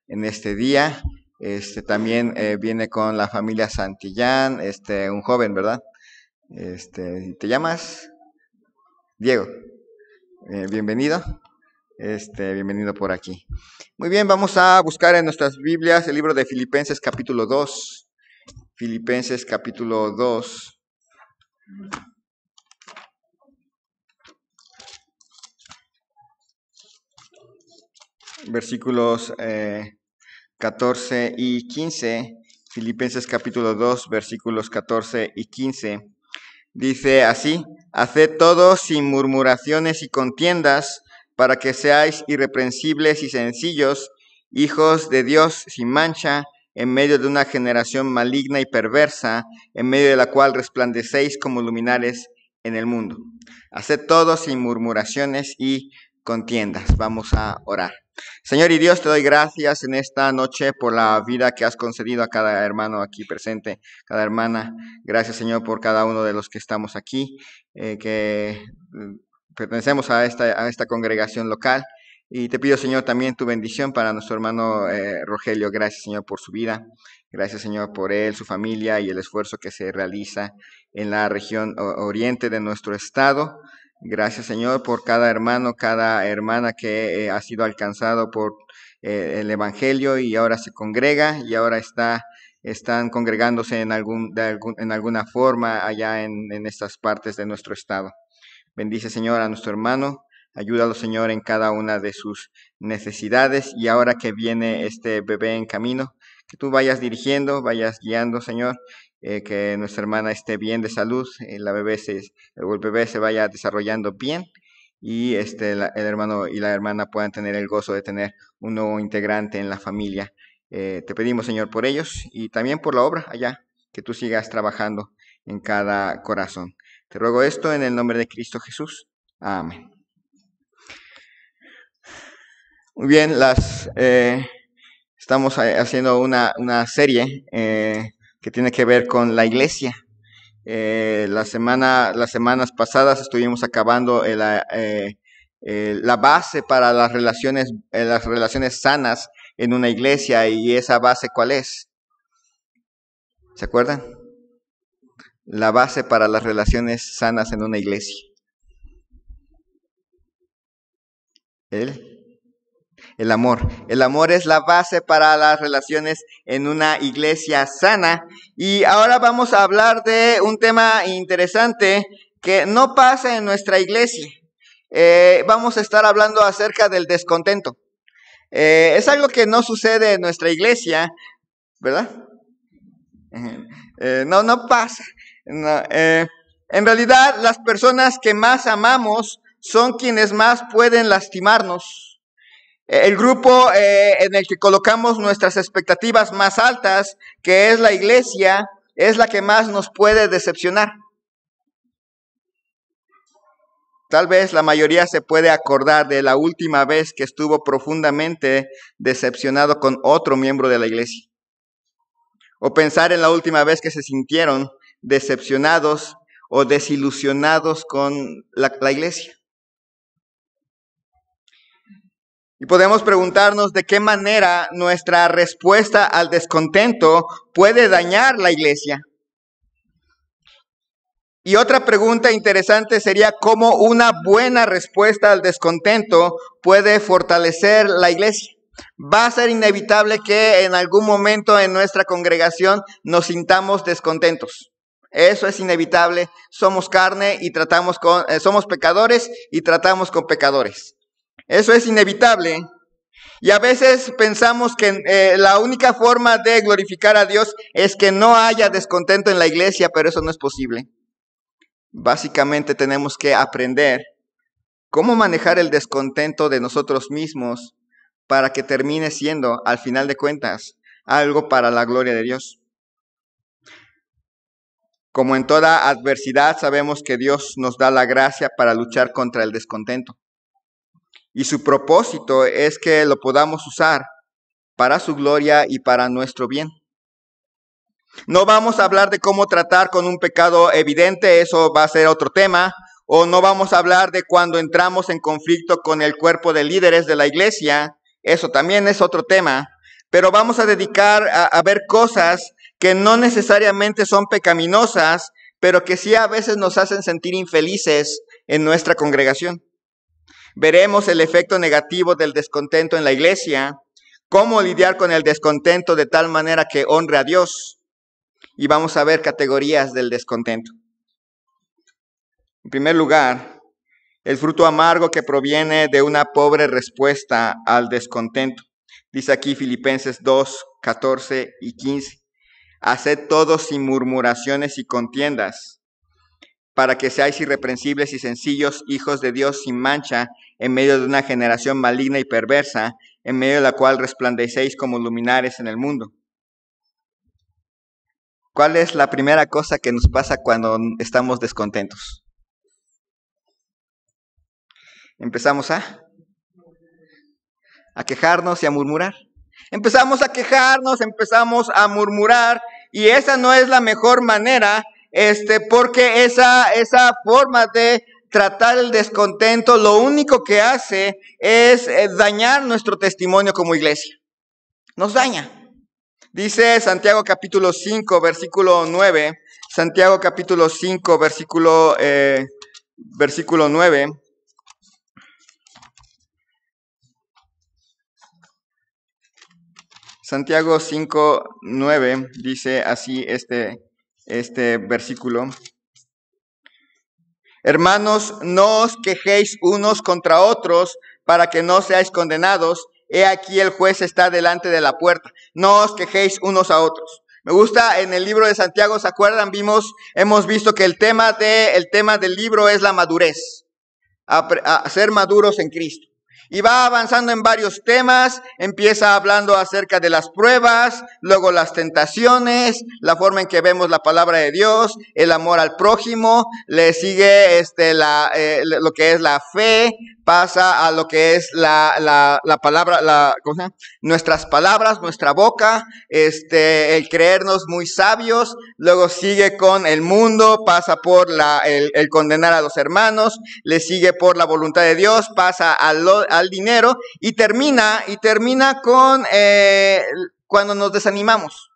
en este día. También viene con la familia Santillán, un joven, ¿verdad? ¿Te llamas? Diego. Bienvenido. Bienvenido por aquí. Muy bien, vamos a buscar en nuestras Biblias el libro de Filipenses capítulo 2. Filipenses capítulo 2. Versículos 14 y 15. Filipenses capítulo 2, versículos 14 y 15. Dice así: haced todo sin murmuraciones y contiendas, para que seáis irreprensibles y sencillos, hijos de Dios sin mancha, en medio de una generación maligna y perversa, en medio de la cual resplandecéis como luminares en el mundo. Haced todo sin murmuraciones y contiendas. Vamos a orar. Señor y Dios, te doy gracias en esta noche por la vida que has concedido a cada hermano aquí presente, cada hermana. Gracias, Señor, por cada uno de los que estamos aquí, que pertenecemos a esta congregación local. Y te pido, Señor, también tu bendición para nuestro hermano Rogelio. Gracias, Señor, por su vida. Gracias, Señor, por él, su familia y el esfuerzo que se realiza en la región oriente de nuestro estado. Gracias, Señor, por cada hermano, cada hermana que ha sido alcanzado por el Evangelio y ahora se congrega y ahora están congregándose en alguna forma allá en estas partes de nuestro estado. Bendice, Señor, a nuestro hermano. Ayúdalo, Señor, en cada una de sus necesidades. Y ahora que viene este bebé en camino, que tú vayas dirigiendo, vayas guiando, Señor. Que nuestra hermana esté bien de salud, el bebé se vaya desarrollando bien y el hermano y la hermana puedan tener el gozo de tener un nuevo integrante en la familia. Te pedimos, Señor, por ellos y también por la obra allá, que tú sigas trabajando en cada corazón. Te ruego esto en el nombre de Cristo Jesús. Amén. Muy bien, estamos haciendo una serie que tiene que ver con la iglesia. Las semanas pasadas estuvimos acabando la base para las relaciones sanas en una iglesia. ¿Y esa base cuál es? ¿Se acuerdan? La base para las relaciones sanas en una iglesia. El amor. El amor es la base para las relaciones en una iglesia sana. Y ahora vamos a hablar de un tema interesante que no pasa en nuestra iglesia. Vamos a estar hablando acerca del descontento. Es algo que no sucede en nuestra iglesia, ¿verdad? No pasa. No, en realidad, las personas que más amamos son quienes más pueden lastimarnos. El grupo en el que colocamos nuestras expectativas más altas, que es la iglesia, es la que más nos puede decepcionar. Tal vez la mayoría se puede acordar de la última vez que estuvo profundamente decepcionado con otro miembro de la iglesia. O pensar en la última vez que se sintieron decepcionados o desilusionados con la iglesia. Y podemos preguntarnos de qué manera nuestra respuesta al descontento puede dañar la iglesia. Y otra pregunta interesante sería cómo una buena respuesta al descontento puede fortalecer la iglesia. Va a ser inevitable que en algún momento en nuestra congregación nos sintamos descontentos. Eso es inevitable. Somos carne y somos pecadores y tratamos con pecadores. Eso es inevitable. Y a veces pensamos que la única forma de glorificar a Dios es que no haya descontento en la iglesia, pero eso no es posible. Básicamente tenemos que aprender cómo manejar el descontento de nosotros mismos para que termine siendo, al final de cuentas, algo para la gloria de Dios. Como en toda adversidad, sabemos que Dios nos da la gracia para luchar contra el descontento. Y su propósito es que lo podamos usar para su gloria y para nuestro bien. No vamos a hablar de cómo tratar con un pecado evidente, eso va a ser otro tema. O no vamos a hablar de cuando entramos en conflicto con el cuerpo de líderes de la iglesia, eso también es otro tema. pero vamos a dedicar a ver cosas que no necesariamente son pecaminosas, pero que sí a veces nos hacen sentir infelices en nuestra congregación. Veremos el efecto negativo del descontento en la iglesia, cómo lidiar con el descontento de tal manera que honre a Dios, y vamos a ver categorías del descontento. En primer lugar, el fruto amargo que proviene de una pobre respuesta al descontento. Dice aquí Filipenses 2, 14 y 15. Haced todo sin murmuraciones y contiendas, para que seáis irreprensibles y sencillos, hijos de Dios sin mancha, en medio de una generación maligna y perversa, en medio de la cual resplandecéis como luminares en el mundo. ¿Cuál es la primera cosa que nos pasa cuando estamos descontentos? Empezamos a quejarnos y a murmurar. Empezamos a quejarnos, empezamos a murmurar, y esa no es la mejor manera, porque esa forma de tratar el descontento lo único que hace es dañar nuestro testimonio como iglesia. Nos daña. Dice Santiago capítulo 5, versículo 9. Santiago capítulo 5, versículo 9. Santiago 5, 9 dice así este versículo. Hermanos, no os quejéis unos contra otros para que no seáis condenados. He aquí el juez está delante de la puerta. No os quejéis unos a otros. Me gusta en el libro de Santiago, ¿se acuerdan? Hemos visto que el tema del libro es la madurez. A ser maduros en Cristo. Y va avanzando en varios temas, empieza hablando acerca de las pruebas, luego las tentaciones, la forma en que vemos la palabra de Dios, el amor al prójimo, le sigue lo que es la fe, pasa a lo que es la palabra, nuestras palabras, nuestra boca, el creernos muy sabios, luego sigue con el mundo, pasa por el condenar a los hermanos, le sigue por la voluntad de Dios, pasa al dinero y termina con cuando nos desanimamos.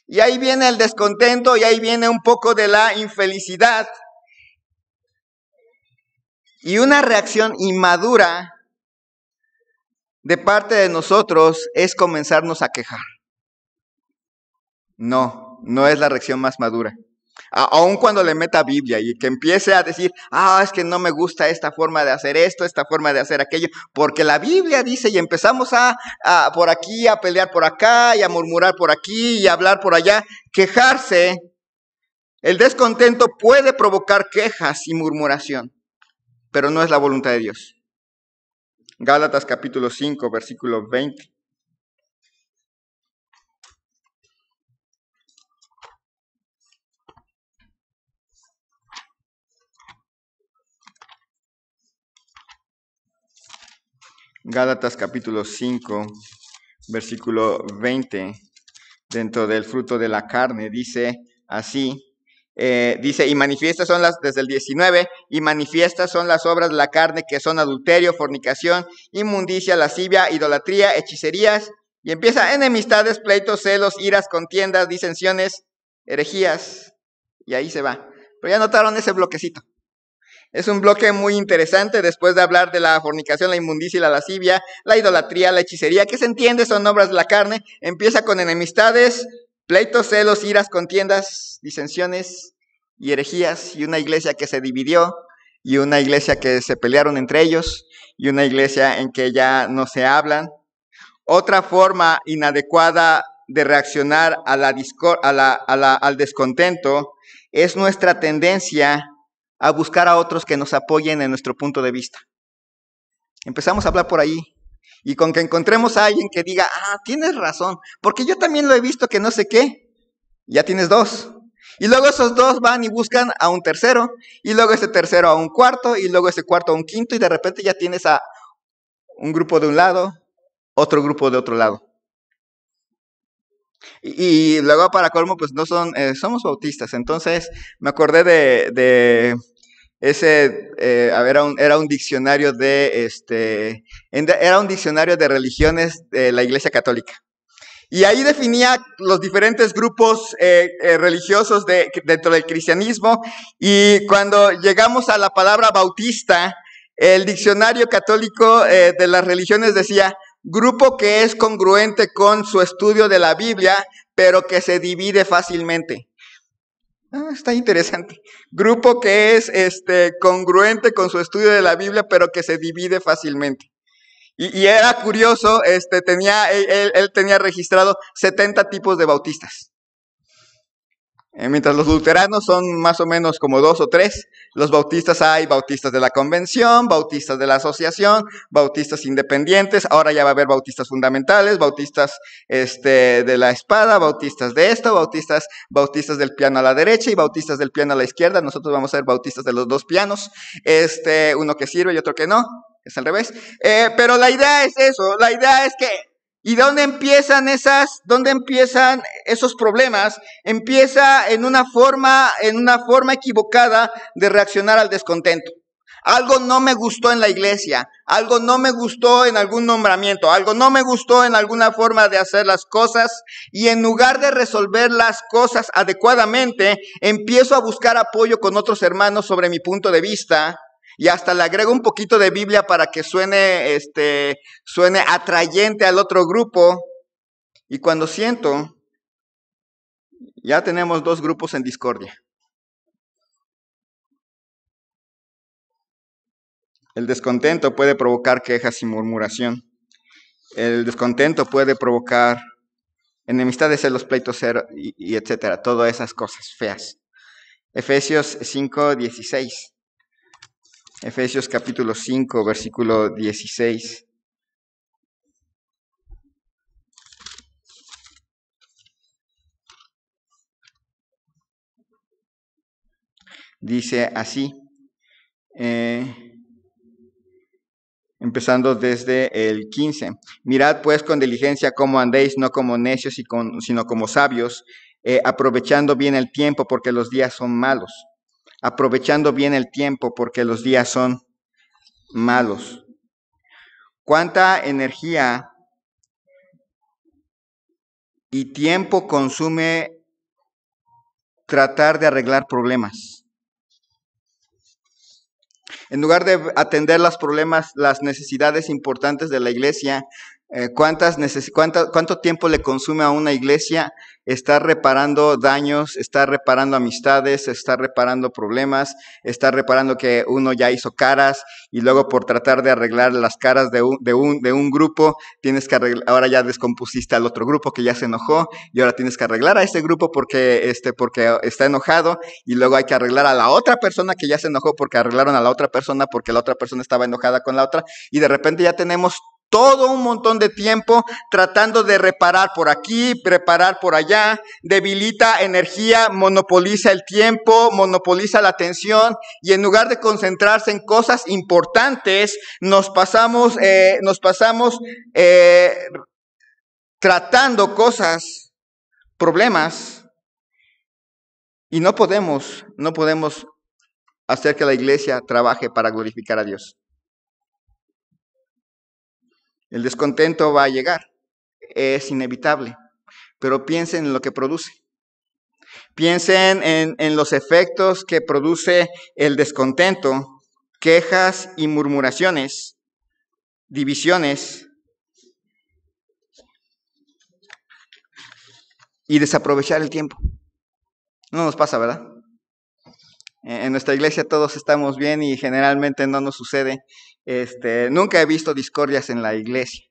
Y ahí viene el descontento y ahí viene un poco de la infelicidad. Y una reacción inmadura de parte de nosotros es comenzarnos a quejar. No es la reacción más madura. Aun cuando le meta Biblia y que empiece a decir, es que no me gusta esta forma de hacer esto, esta forma de hacer aquello, porque la Biblia dice, y empezamos por aquí, a pelear por acá, y a murmurar por aquí, y a hablar por allá, quejarse. El descontento puede provocar quejas y murmuración, pero no es la voluntad de Dios. Gálatas capítulo 5, versículo 20. Gálatas capítulo 5, versículo 20, dentro del fruto de la carne, dice así, y manifiestas son desde el 19, y manifiestas son las obras de la carne, que son adulterio, fornicación, inmundicia, lascivia, idolatría, hechicerías, y empieza enemistades, pleitos, celos, iras, contiendas, disensiones, herejías, y ahí se va. Pero ya notaron ese bloquecito. Es un bloque muy interesante después de hablar de la fornicación, la inmundicia y la lascivia, la idolatría, la hechicería, que se entiende son obras de la carne. Empieza con enemistades, pleitos, celos, iras, contiendas, disensiones y herejías, y una iglesia que se dividió, y una iglesia que se pelearon entre ellos, y una iglesia en que ya no se hablan. Otra forma inadecuada de reaccionar al descontento es nuestra tendencia a buscar a otros que nos apoyen en nuestro punto de vista. Empezamos a hablar por ahí, y con que encontremos a alguien que diga, tienes razón, porque yo también lo he visto que no sé qué, ya tienes dos. Y luego esos dos van y buscan a un tercero, y luego ese tercero a un cuarto, y luego ese cuarto a un quinto, y de repente ya tienes a un grupo de un lado, otro grupo de otro lado. Y luego para colmo, pues no somos bautistas, entonces me acordé de ese, era un diccionario era un diccionario de religiones de la Iglesia Católica. Y ahí definía los diferentes grupos religiosos dentro del cristianismo. Y cuando llegamos a la palabra bautista, el diccionario católico de las religiones decía, grupo que es congruente con su estudio de la Biblia, pero que se divide fácilmente. Está interesante. Grupo que es congruente con su estudio de la Biblia, pero que se divide fácilmente. Y era curioso, él tenía registrado 70 tipos de bautistas. Mientras los luteranos son más o menos como 2 o 3, los bautistas hay bautistas de la convención, bautistas de la asociación, bautistas independientes, ahora ya va a haber bautistas fundamentales, bautistas de la espada, bautistas de esto, bautistas del piano a la derecha y bautistas del piano a la izquierda. Nosotros vamos a ser bautistas de los dos pianos, uno que sirve y otro que no, es al revés. Pero la idea es eso, la idea es que ¿y dónde empiezan esos problemas? Empieza en una forma equivocada de reaccionar al descontento. Algo no me gustó en la iglesia, algo no me gustó en algún nombramiento, algo no me gustó en alguna forma de hacer las cosas, y en lugar de resolver las cosas adecuadamente, empiezo a buscar apoyo con otros hermanos sobre mi punto de vista. Y hasta le agrego un poquito de Biblia para que suene atrayente al otro grupo. Y cuando siento, ya tenemos 2 grupos en discordia. El descontento puede provocar quejas y murmuración. El descontento puede provocar enemistades, celos, pleitos, y etcétera. Todas esas cosas feas. Efesios 5:16. Efesios capítulo 5, versículo 16. Dice así, empezando desde el 15. Mirad pues con diligencia cómo andéis, no como necios, sino como sabios, aprovechando bien el tiempo porque los días son malos. Aprovechando bien el tiempo porque los días son malos. ¿Cuánta energía y tiempo consume tratar de arreglar problemas? En lugar de atender los problemas, las necesidades importantes de la iglesia, ¿cuánto tiempo le consume a una iglesia estar reparando daños, estar reparando amistades, estar reparando problemas, estar reparando que uno ya hizo caras y luego por tratar de arreglar las caras de un grupo, tienes que arreglar, ahora ya descompusiste al otro grupo que ya se enojó y ahora tienes que arreglar a este grupo porque está enojado, y luego hay que arreglar a la otra persona que ya se enojó porque arreglaron a la otra persona porque la otra persona estaba enojada con la otra, y de repente ya tenemos todo un montón de tiempo tratando de reparar por aquí, reparar por allá. Debilita energía, monopoliza el tiempo, monopoliza la atención, y en lugar de concentrarse en cosas importantes, nos pasamos tratando cosas, problemas, y no podemos hacer que la iglesia trabaje para glorificar a Dios. El descontento va a llegar, es inevitable, pero piensen en lo que produce. Piensen en los efectos que produce el descontento: quejas y murmuraciones, divisiones y desaprovechar el tiempo. No nos pasa, ¿verdad? En nuestra iglesia todos estamos bien y generalmente no nos sucede. Nunca he visto discordias en la iglesia.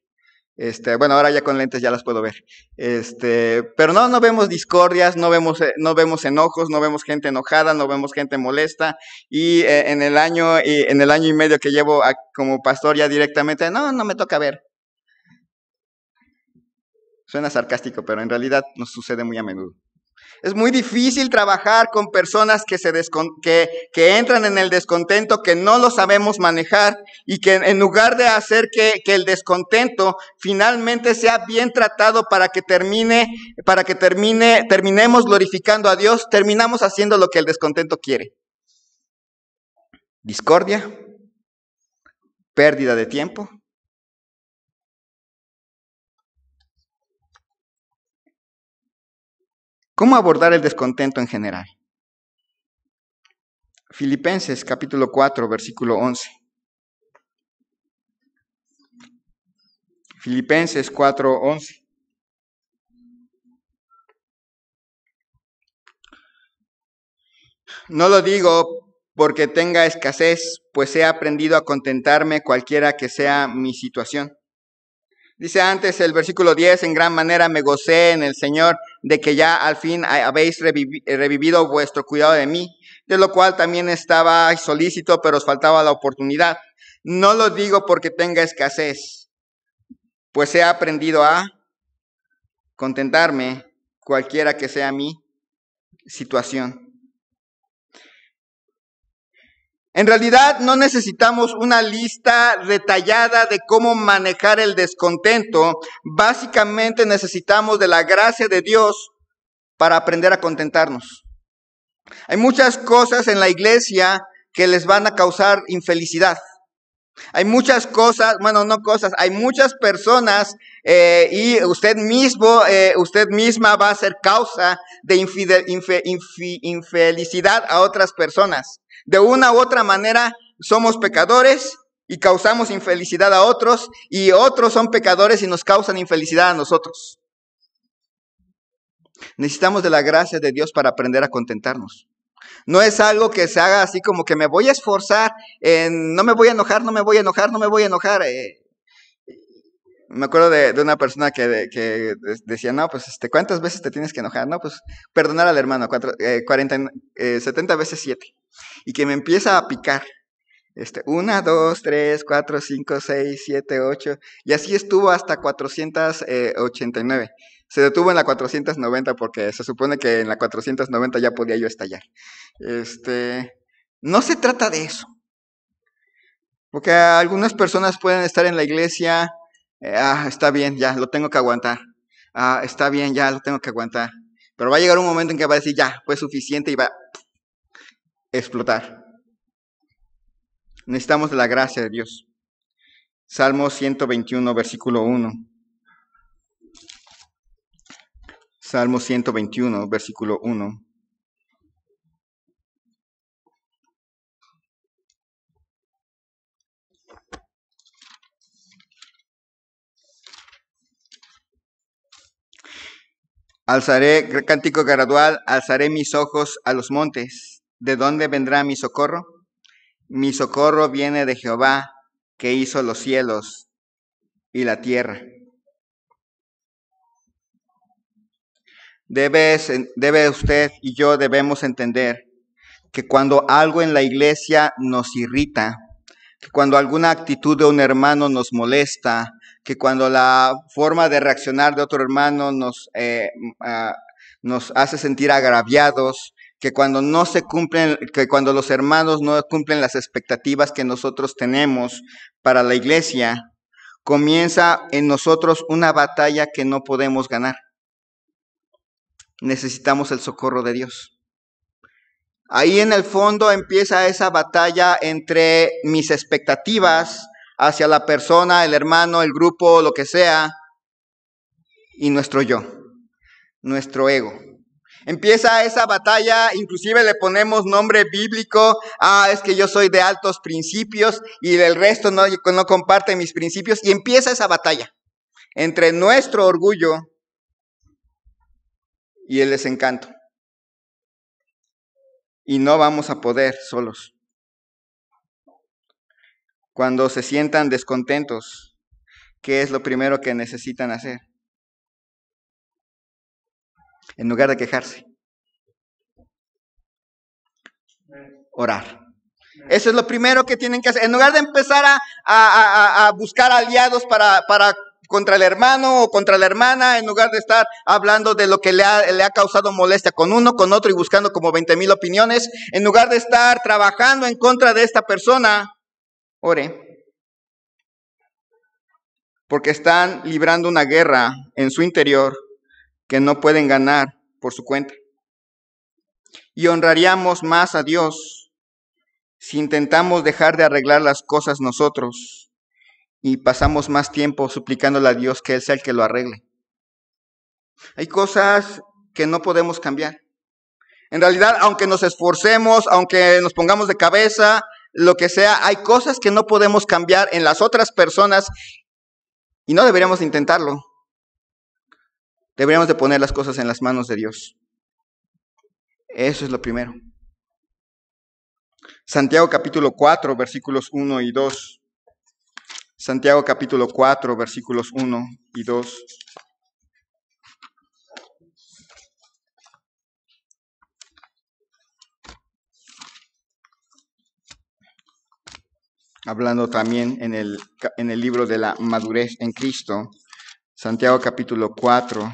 Bueno, ahora ya con lentes ya las puedo ver. Pero no vemos discordias, no vemos enojos, no vemos gente enojada, no vemos gente molesta. Y en el año y medio que llevo como pastor ya directamente, no me toca ver. Suena sarcástico, pero en realidad nos sucede muy a menudo. Es muy difícil trabajar con personas que entran en el descontento, que no lo sabemos manejar, y que en lugar de hacer que el descontento finalmente sea bien tratado para que terminemos glorificando a Dios, terminamos haciendo lo que el descontento quiere. Discordia, pérdida de tiempo ¿Cómo abordar el descontento en general? Filipenses capítulo 4, versículo 11. Filipenses 4, 11. No lo digo porque tenga escasez, pues he aprendido a contentarme cualquiera que sea mi situación. Dice antes el versículo 10, en gran manera me gocé en el Señor de que ya al fin habéis revivido vuestro cuidado de mí, de lo cual también estaba solícito, pero os faltaba la oportunidad. No lo digo porque tenga escasez, pues he aprendido a contentarme cualquiera que sea mi situación. En realidad no necesitamos una lista detallada de cómo manejar el descontento. Básicamente necesitamos de la gracia de Dios para aprender a contentarnos. Hay muchas cosas en la iglesia que les van a causar infelicidad. Hay muchas cosas, hay muchas personas y usted misma va a ser causa de infelicidad a otras personas. De una u otra manera somos pecadores y causamos infelicidad a otros, y otros son pecadores y nos causan infelicidad a nosotros. Necesitamos de la gracia de Dios para aprender a contentarnos. No es algo que se haga así como que me voy a esforzar, no me voy a enojar. Me acuerdo de una persona que decía, no, pues, ¿cuántas veces te tienes que enojar? No, pues, perdonar al hermano, 70 veces 7. Y que me empieza a picar. 1, 2, 3, 4, 5, 6, 7, 8. Y así estuvo hasta 489. Se detuvo en la 490 porque se supone que en la 490 ya podía yo estallar. No se trata de eso. Porque algunas personas pueden estar en la iglesia, está bien, ya, lo tengo que aguantar. Está bien, ya, lo tengo que aguantar. Pero va a llegar un momento en que va a decir, ya, fue suficiente, y va a explotar. Necesitamos de la gracia de Dios. Salmo 121, versículo 1. Salmo 121, versículo 1. Cántico gradual, alzaré mis ojos a los montes. ¿De dónde vendrá mi socorro? Mi socorro viene de Jehová, que hizo los cielos y la tierra. Debe usted y yo debemos entender que cuando algo en la iglesia nos irrita, que cuando alguna actitud de un hermano nos molesta, que cuando la forma de reaccionar de otro hermano nos hace sentir agraviados, que cuando los hermanos no cumplen las expectativas que nosotros tenemos para la iglesia, comienza en nosotros una batalla que no podemos ganar. Necesitamos el socorro de Dios. Ahí en el fondo empieza esa batalla entre mis expectativas hacia la persona, el hermano, el grupo, lo que sea, y nuestro yo, nuestro ego. Empieza esa batalla, inclusive le ponemos nombre bíblico, es que yo soy de altos principios y el resto no comparte mis principios, y empieza esa batalla entre nuestro orgullo y el desencanto. Y no vamos a poder solos. Cuando se sientan descontentos, ¿qué es lo primero que necesitan hacer? En lugar de quejarse, orar. Eso es lo primero que tienen que hacer. En lugar de empezar a buscar aliados para contra el hermano o contra la hermana, en lugar de estar hablando de lo que le ha causado molestia con uno, con otro y buscando como 20,000 opiniones, en lugar de estar trabajando en contra de esta persona, ore. Porque están librando una guerra en su interior que no pueden ganar por su cuenta. Y honraríamos más a Dios si intentamos dejar de arreglar las cosas nosotros y pasamos más tiempo suplicándole a Dios que Él sea el que lo arregle. Hay cosas que no podemos cambiar. En realidad, aunque nos esforcemos, aunque nos pongamos de cabeza, lo que sea, hay cosas que no podemos cambiar en las otras personas y no deberíamos intentarlo. Deberíamos de poner las cosas en las manos de Dios. Eso es lo primero. Santiago capítulo 4, versículos 1 y 2. Santiago capítulo 4, versículos 1 y 2. Hablando también en el libro de la madurez en Cristo. Santiago capítulo 4,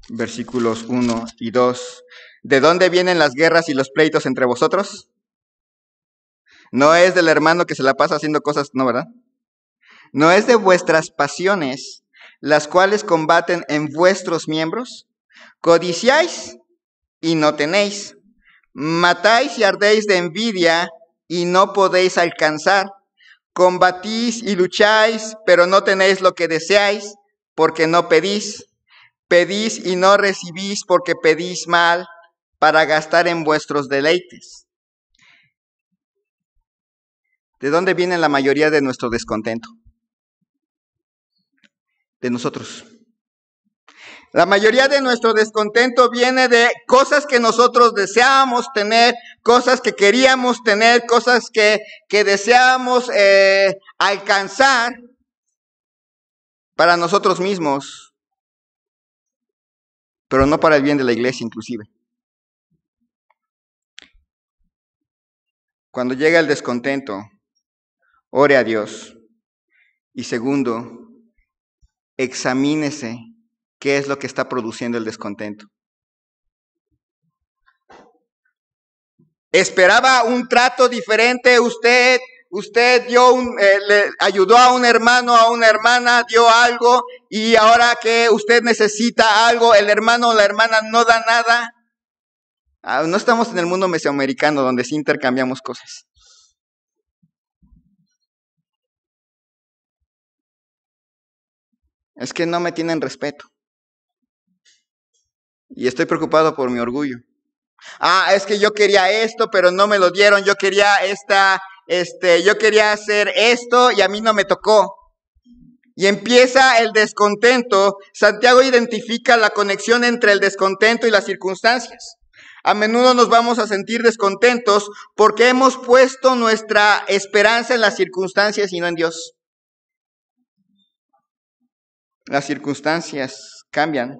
versículos 1 y 2. ¿De dónde vienen las guerras y los pleitos entre vosotros? No es del hermano que se la pasa haciendo cosas, no, ¿verdad? ¿No es de vuestras pasiones, las cuales combaten en vuestros miembros? Codiciáis y no tenéis. Matáis y ardéis de envidia y no podéis alcanzar. Combatís y lucháis, pero no tenéis lo que deseáis, porque no pedís. Pedís y no recibís, porque pedís mal, para gastar en vuestros deleites. ¿De dónde viene la mayoría de nuestro descontento? De nosotros. La mayoría de nuestro descontento viene de cosas que nosotros deseábamos tener, cosas que queríamos tener, cosas que deseábamos alcanzar para nosotros mismos, pero no para el bien de la iglesia inclusive. Cuando llega el descontento, ore a Dios. Y segundo, examínese qué es lo que está produciendo el descontento. Esperaba un trato diferente, usted le ayudó a un hermano, a una hermana, dio algo, y ahora que usted necesita algo, el hermano o la hermana no da nada. No estamos en el mundo mesoamericano donde sí intercambiamos cosas. Es que no me tienen respeto. Y estoy preocupado por mi orgullo. Es que yo quería esto, pero no me lo dieron. Yo quería yo quería hacer esto y a mí no me tocó. Y empieza el descontento. Santiago identifica la conexión entre el descontento y las circunstancias. A menudo nos vamos a sentir descontentos porque hemos puesto nuestra esperanza en las circunstancias y no en Dios. Las circunstancias cambian,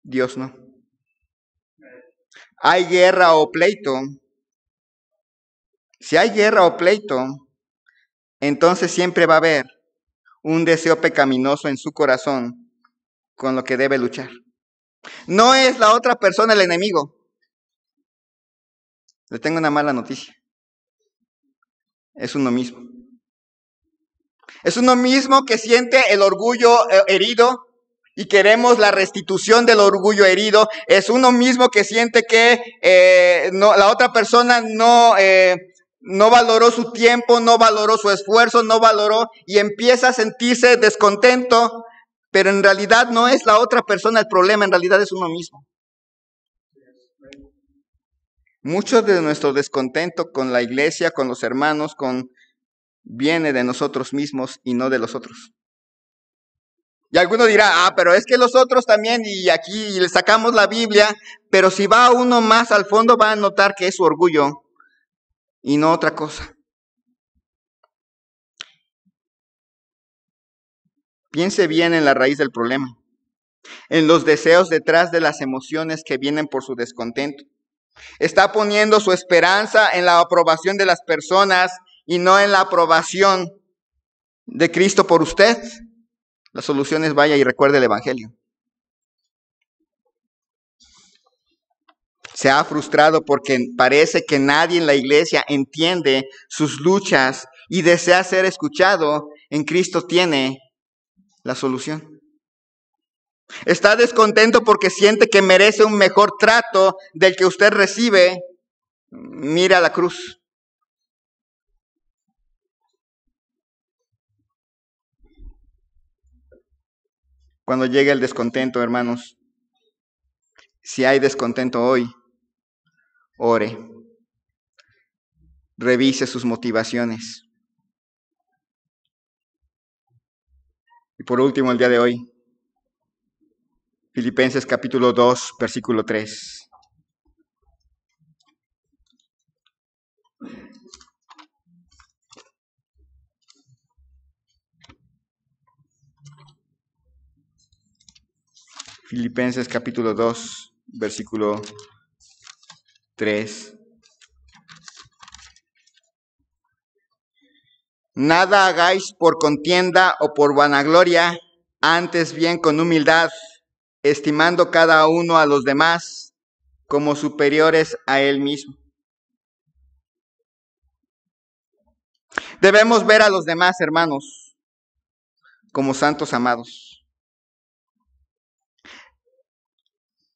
Dios no. Hay guerra o pleito. Si hay guerra o pleito, entonces siempre va a haber un deseo pecaminoso en su corazón con lo que debe luchar. No es la otra persona el enemigo. Le tengo una mala noticia. Es uno mismo. Es uno mismo que siente el orgullo herido y queremos la restitución del orgullo herido. Es uno mismo que siente que la otra persona no valoró su tiempo, no valoró su esfuerzo, no valoró y empieza a sentirse descontento, pero en realidad no es la otra persona el problema, en realidad es uno mismo. Mucho de nuestro descontento con la iglesia, con los hermanos, viene de nosotros mismos y no de los otros. Y alguno dirá, pero es que los otros también, y aquí le sacamos la Biblia, pero si va uno más al fondo va a notar que es su orgullo y no otra cosa. Piense bien en la raíz del problema, en los deseos detrás de las emociones que vienen por su descontento. Está poniendo su esperanza en la aprobación de las personas y no en la aprobación de Cristo por usted. La solución es vaya y recuerde el Evangelio. Se ha frustrado porque parece que nadie en la iglesia entiende sus luchas y desea ser escuchado. En Cristo tiene la solución. Está descontento porque siente que merece un mejor trato del que usted recibe. Mira la cruz. Cuando llega el descontento, hermanos, Si hay descontento hoy, ore. Revise sus motivaciones. Y por último, el día de hoy, Filipenses capítulo 2, versículo 3. Filipenses capítulo 2, versículo 3. Nada hagáis por contienda o por vanagloria, antes bien con humildad, estimando cada uno a los demás como superiores a él mismo. Debemos ver a los demás, hermanos, como santos amados.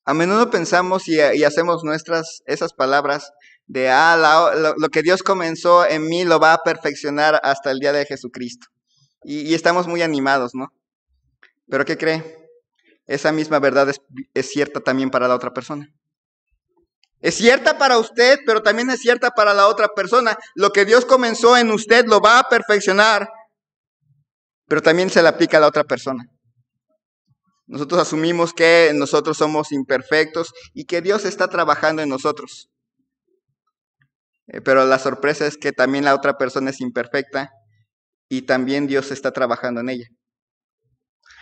A menudo pensamos y hacemos nuestras esas palabras de lo que Dios comenzó en mí lo va a perfeccionar hasta el día de Jesucristo. Y estamos muy animados, ¿no? Pero ¿qué cree? Esa misma verdad es cierta también para la otra persona. Es cierta para usted, pero también es cierta para la otra persona. Lo que Dios comenzó en usted lo va a perfeccionar, pero también se le aplica a la otra persona. Nosotros asumimos que nosotros somos imperfectos y que Dios está trabajando en nosotros. Pero la sorpresa es que también la otra persona es imperfecta y también Dios está trabajando en ella.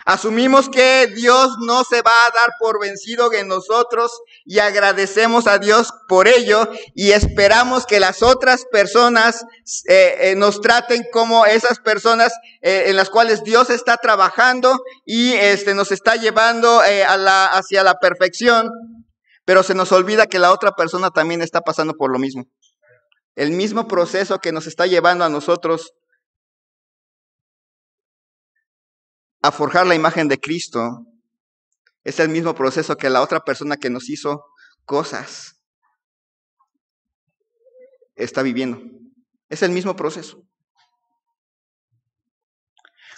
Asumimos que Dios no se va a dar por vencido en nosotros y agradecemos a Dios por ello y esperamos que las otras personas nos traten como esas personas en las cuales Dios está trabajando y nos está llevando hacia la perfección, pero se nos olvida que la otra persona también está pasando por lo mismo. El mismo proceso que nos está llevando a nosotros a forjar la imagen de Cristo es el mismo proceso que la otra persona que nos hizo cosas está viviendo. Es el mismo proceso.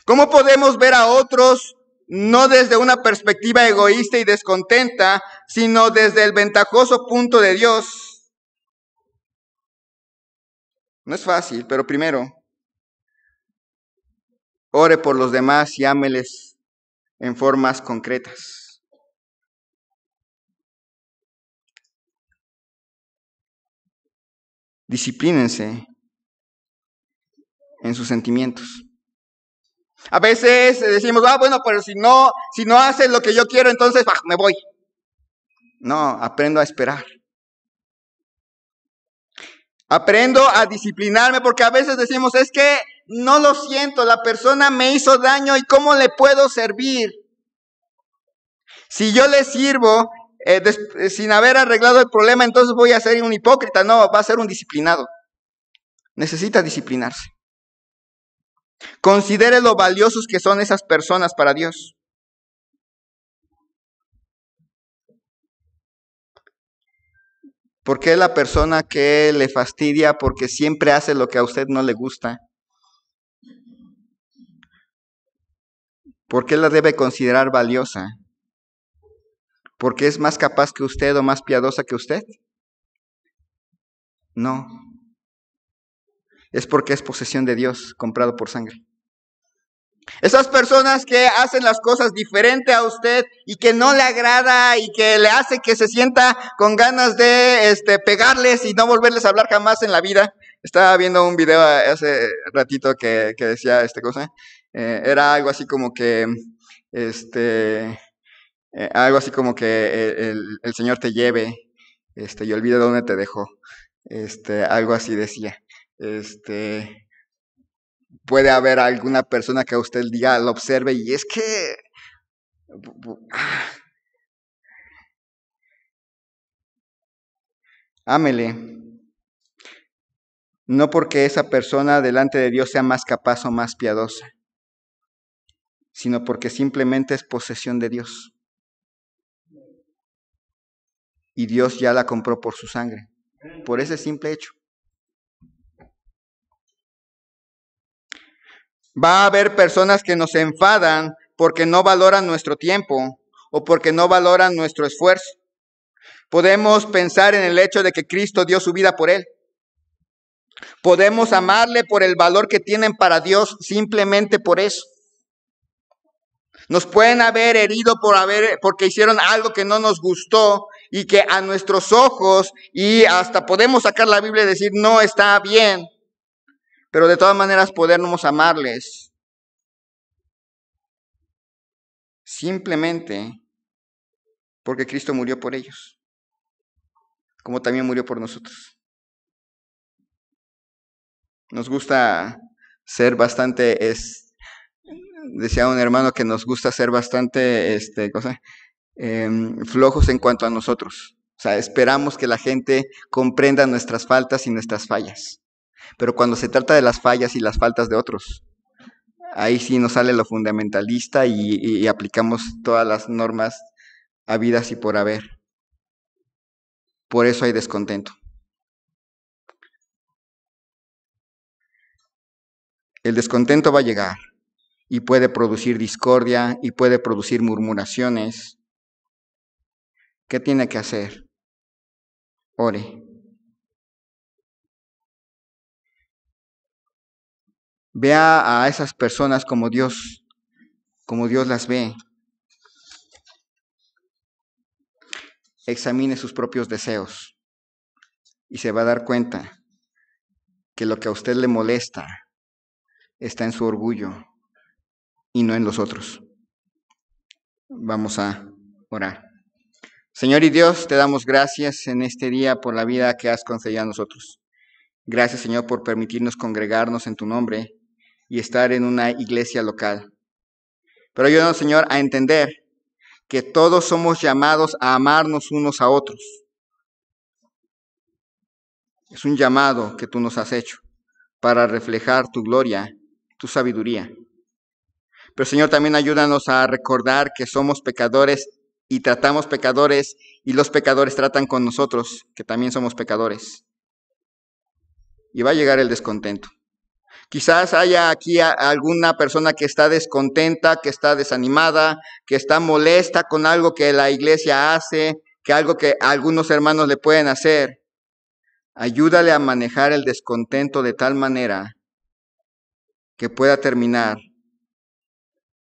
¿Cómo podemos ver a otros no desde una perspectiva egoísta y descontenta, sino desde el ventajoso punto de Dios? No es fácil, pero primero, ore por los demás y ámeles en formas concretas. Disciplínense en sus sentimientos. A veces decimos, bueno, pero si no haces lo que yo quiero, entonces me voy. No, aprendo a esperar. Aprendo a disciplinarme porque a veces decimos, es que no lo siento, la persona me hizo daño y ¿cómo le puedo servir? Si yo le sirvo sin haber arreglado el problema, entonces voy a ser un hipócrita. No, va a ser un disciplinado. Necesita disciplinarse. Considere lo valiosos que son esas personas para Dios. ¿Por qué la persona que le fastidia porque siempre hace lo que a usted no le gusta? ¿Por qué la debe considerar valiosa? ¿Porque es más capaz que usted o más piadosa que usted? No. Es porque es posesión de Dios, comprado por sangre. Esas personas que hacen las cosas diferente a usted y que no le agrada y que le hace que se sienta con ganas de pegarles y no volverles a hablar jamás en la vida. Estaba viendo un video hace ratito que decía cosa. Era algo así como que el Señor te lleve y olvide dónde te dejó. Algo así decía. Puede haber alguna persona que a usted diga, lo observe y es que ámele. No porque esa persona delante de Dios sea más capaz o más piadosa, sino porque simplemente es posesión de Dios. Y Dios ya la compró por su sangre, por ese simple hecho. Va a haber personas que nos enfadan porque no valoran nuestro tiempo o porque no valoran nuestro esfuerzo. Podemos pensar en el hecho de que Cristo dio su vida por él. Podemos amarle por el valor que tienen para Dios simplemente por eso. Nos pueden haber herido porque hicieron algo que no nos gustó y que a nuestros ojos, y hasta podemos sacar la Biblia y decir no está bien, pero de todas maneras podemos amarles simplemente porque Cristo murió por ellos, como también murió por nosotros. Nos gusta ser bastante, decía un hermano que nos gusta ser bastante, flojos en cuanto a nosotros. O sea, esperamos que la gente comprenda nuestras faltas y nuestras fallas. Pero cuando se trata de las fallas y las faltas de otros, ahí sí nos sale lo fundamentalista y aplicamos todas las normas habidas y por haber. Por eso hay descontento. El descontento va a llegar y puede producir discordia y puede producir murmuraciones. ¿Qué tiene que hacer? Ore. Vea a esas personas como Dios las ve. Examine sus propios deseos y se va a dar cuenta que lo que a usted le molesta está en su orgullo y no en los otros. Vamos a orar. Señor y Dios, te damos gracias en este día por la vida que has concedido a nosotros. Gracias, Señor, por permitirnos congregarnos en tu nombre y estar en una iglesia local. Pero ayúdanos, Señor, a entender que todos somos llamados a amarnos unos a otros. Es un llamado que tú nos has hecho para reflejar tu gloria, tu sabiduría. Pero, Señor, también ayúdanos a recordar que somos pecadores y tratamos pecadores y los pecadores tratan con nosotros, que también somos pecadores. Y va a llegar el descontento. Quizás haya aquí alguna persona que está descontenta, que está desanimada, que está molesta con algo que la iglesia hace, que algo que algunos hermanos le pueden hacer. Ayúdale a manejar el descontento de tal manera que pueda terminar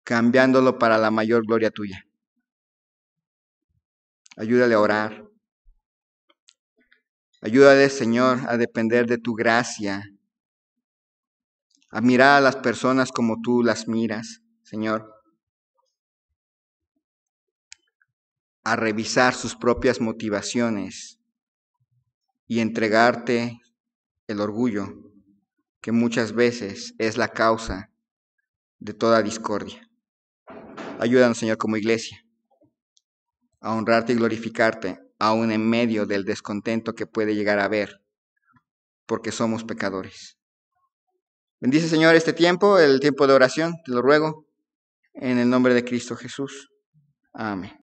cambiándolo para la mayor gloria tuya. Ayúdale a orar. Ayúdale, Señor, a depender de tu gracia, a mirar a las personas como tú las miras, Señor, a revisar sus propias motivaciones y entregarte el orgullo, que muchas veces es la causa de toda discordia. Ayúdanos, Señor, como iglesia, a honrarte y glorificarte, aún en medio del descontento que puede llegar a haber, porque somos pecadores. Bendice, Señor, este tiempo, el tiempo de oración, te lo ruego, en el nombre de Cristo Jesús. Amén.